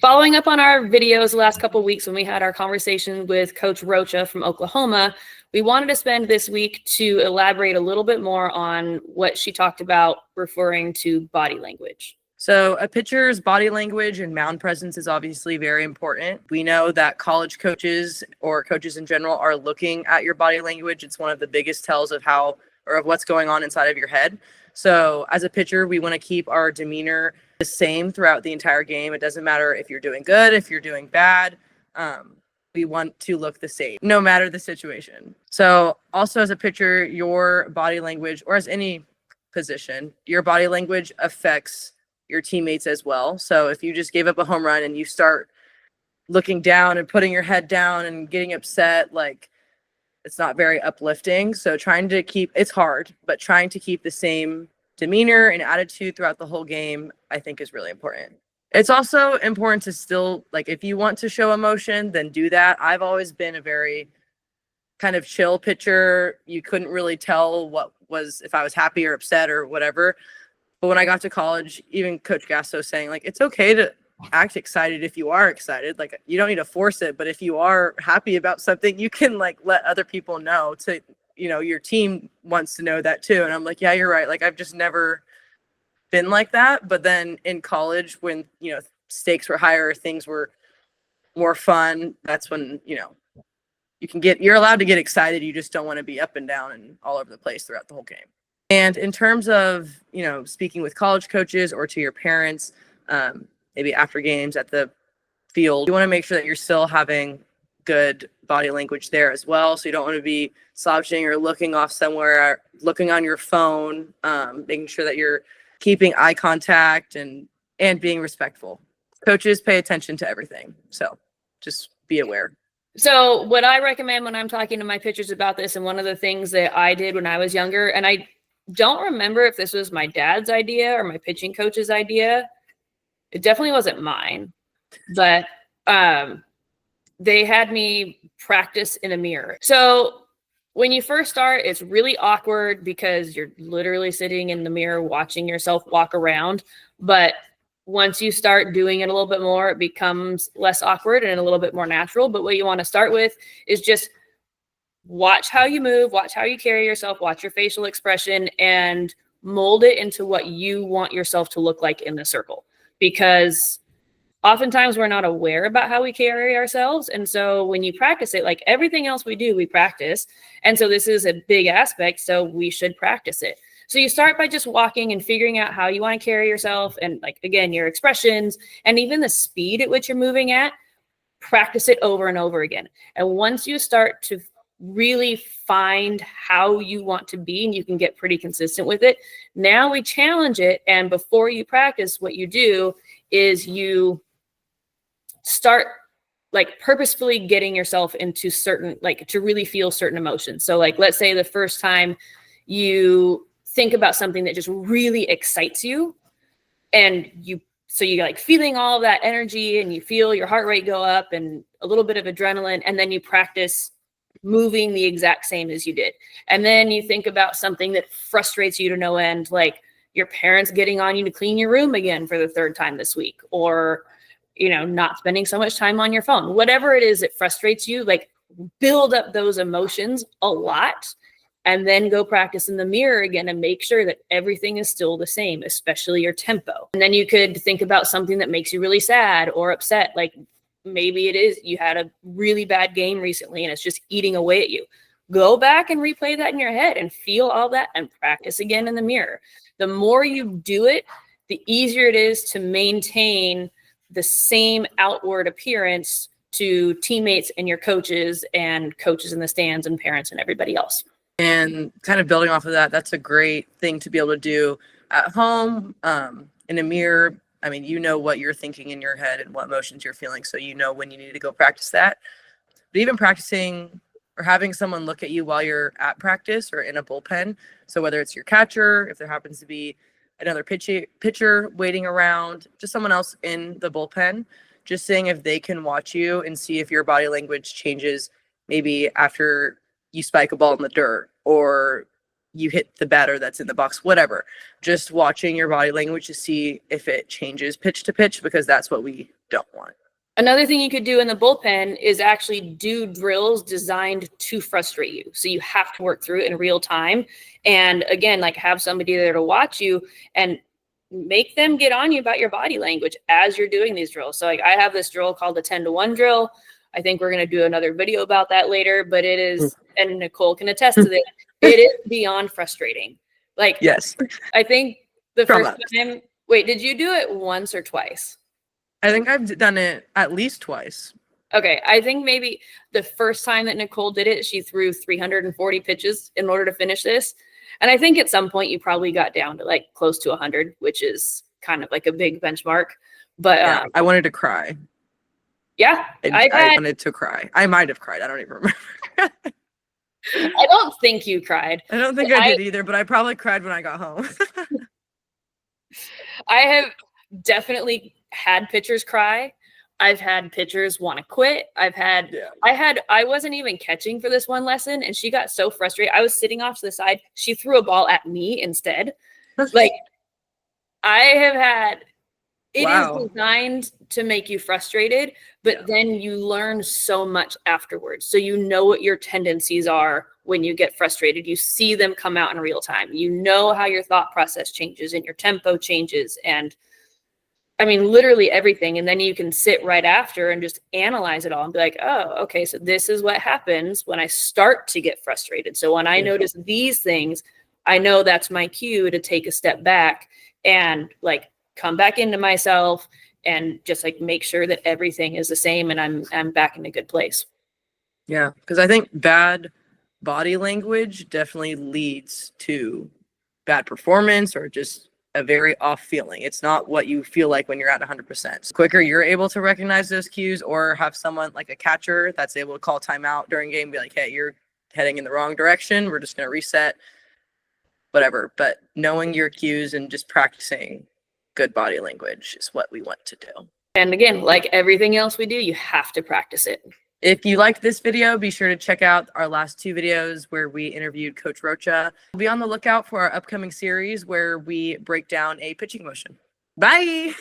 Following up on our videos the last couple of weeks when we had our conversation with Coach Rocha from Oklahoma, we wanted to spend this week to elaborate a little bit more on what she talked about referring to body language. So a pitcher's body language and mound presence is obviously very important. We know that college coaches or coaches in general are looking at your body language. It's one of the biggest tells of how or of what's going on inside of your head. So as a pitcher, we want to keep our demeanor the same throughout the entire game. It doesn't matter if you're doing good, if you're doing bad. We want to look the same, no matter the situation. So also as a pitcher, your body language, or as any position, your body language affects your teammates as well. So if you just gave up a home run and you start looking down and putting your head down and getting upset, like it's not very uplifting. So it's hard, but trying to keep the same demeanor and attitude throughout the whole game, I think is really important. It's also important to still, like, if you want to show emotion, then do that. I've always been a very kind of chill pitcher. You couldn't really tell if I was happy or upset or whatever. But when I got to college, even Coach Gasto saying, like, it's okay to act excited if you are excited. Like, you don't need to force it, but if you are happy about something, you can, like, let other people know your team wants to know that too. And I'm like, yeah, you're right. Like, I've just never been like that. But then in college, when, stakes were higher, things were more fun, that's when, you're allowed to get excited. You just don't want to be up and down and all over the place throughout the whole game. And in terms of, speaking with college coaches or to your parents, maybe after games at the field, you want to make sure that you're still having good body language there as well. So you don't want to be slouching or looking off somewhere, looking on your phone, making sure that you're keeping eye contact and being respectful. Coaches pay attention to everything. So just be aware. So what I recommend when I'm talking to my pitchers about this, and one of the things that I did when I was younger, and I don't remember if this was my dad's idea or my pitching coach's idea. It definitely wasn't mine, but they had me practice in a mirror. So when you first start, it's really awkward because you're literally sitting in the mirror watching yourself walk around. But once you start doing it a little bit more, it becomes less awkward and a little bit more natural. But what you want to start with is just watch how you move, watch how you carry yourself, watch your facial expression, and mold it into what you want yourself to look like in the circle. Because oftentimes we're not aware about how we carry ourselves. And so when you practice it, like everything else we do, we practice. And so this is a big aspect. So we should practice it. So you start by just walking and figuring out how you want to carry yourself. And like, again, your expressions and even the speed at which you're moving at, practice it over and over again. And once you start to really find how you want to be and you can get pretty consistent with it, now we challenge it. And before you practice, what you do is you start like purposefully getting yourself into certain, like to really feel certain emotions. So like, let's say the first time you think about something that just really excites you and you're like feeling all of that energy and you feel your heart rate go up and a little bit of adrenaline. And then you practice moving the exact same as you did. And then you think about something that frustrates you to no end, like your parents getting on you to clean your room again for the third time this week, or, not spending so much time on your phone, whatever it is that frustrates you, like build up those emotions a lot and then go practice in the mirror again and make sure that everything is still the same, especially your tempo. And then you could think about something that makes you really sad or upset. Like maybe it is you had a really bad game recently and it's just eating away at you. Go back and replay that in your head and feel all that and practice again in the mirror. The more you do it, the easier it is to maintain the same outward appearance to teammates and your coaches and coaches in the stands and parents and everybody else. And kind of building off of that, that's a great thing to be able to do at home, in a mirror. I mean, you know what you're thinking in your head and what emotions you're feeling, so you know when you need to go practice that. But even practicing or having someone look at you while you're at practice or in a bullpen, so whether it's your catcher, if there happens to be another pitcher waiting around, just someone else in the bullpen, just seeing if they can watch you and see if your body language changes maybe after you spike a ball in the dirt or you hit the batter that's in the box, whatever. Just watching your body language to see if it changes pitch to pitch, because that's what we don't want. Another thing you could do in the bullpen is actually do drills designed to frustrate you. So you have to work through it in real time. And again, like have somebody there to watch you and make them get on you about your body language as you're doing these drills. So like I have this drill called the 10-to-1 drill. I think we're going to do another video about that later, but it is, and Nicole can attest to this, it is beyond frustrating. Like, yes, I think the first time, wait, did you do it once or twice? I think I've done it at least twice. Okay, I think maybe the first time that Nicole did it, she threw 340 pitches in order to finish this. And I think at some point you probably got down to like close to 100, which is kind of like a big benchmark. But yeah, I wanted to cry. Yeah, I wanted to cry. I might have cried. I don't even remember. I don't think you cried. I don't think I did either, but I probably cried when I got home. I have definitely had pitchers cry. I've had pitchers want to quit. I wasn't even catching for this one lesson, and she got so frustrated. I was sitting off to the side. She threw a ball at me instead. Like, I have had, it is designed to make you frustrated, but then you learn so much afterwards. So you know what your tendencies are when you get frustrated. You see them come out in real time. You know how your thought process changes and your tempo changes. And I mean, literally everything. And then you can sit right after and just analyze it all and be like, oh, okay, so this is what happens when I start to get frustrated. So when I notice these things, I know that's my cue to take a step back and like come back into myself and just like make sure that everything is the same and I'm back in a good place. Yeah, because I think bad body language definitely leads to bad performance or just a very off feeling. It's not what you feel like when you're at 100%. So quicker you're able to recognize those cues, or have someone like a catcher that's able to call timeout during game, be like, hey, you're heading in the wrong direction. We're just going to reset, whatever. But knowing your cues and just practicing good body language is what we want to do. And again, like everything else we do, you have to practice it. If you liked this video, be sure to check out our last 2 videos where we interviewed Coach Rocha. Be on the lookout for our upcoming series where we break down a pitching motion. Bye!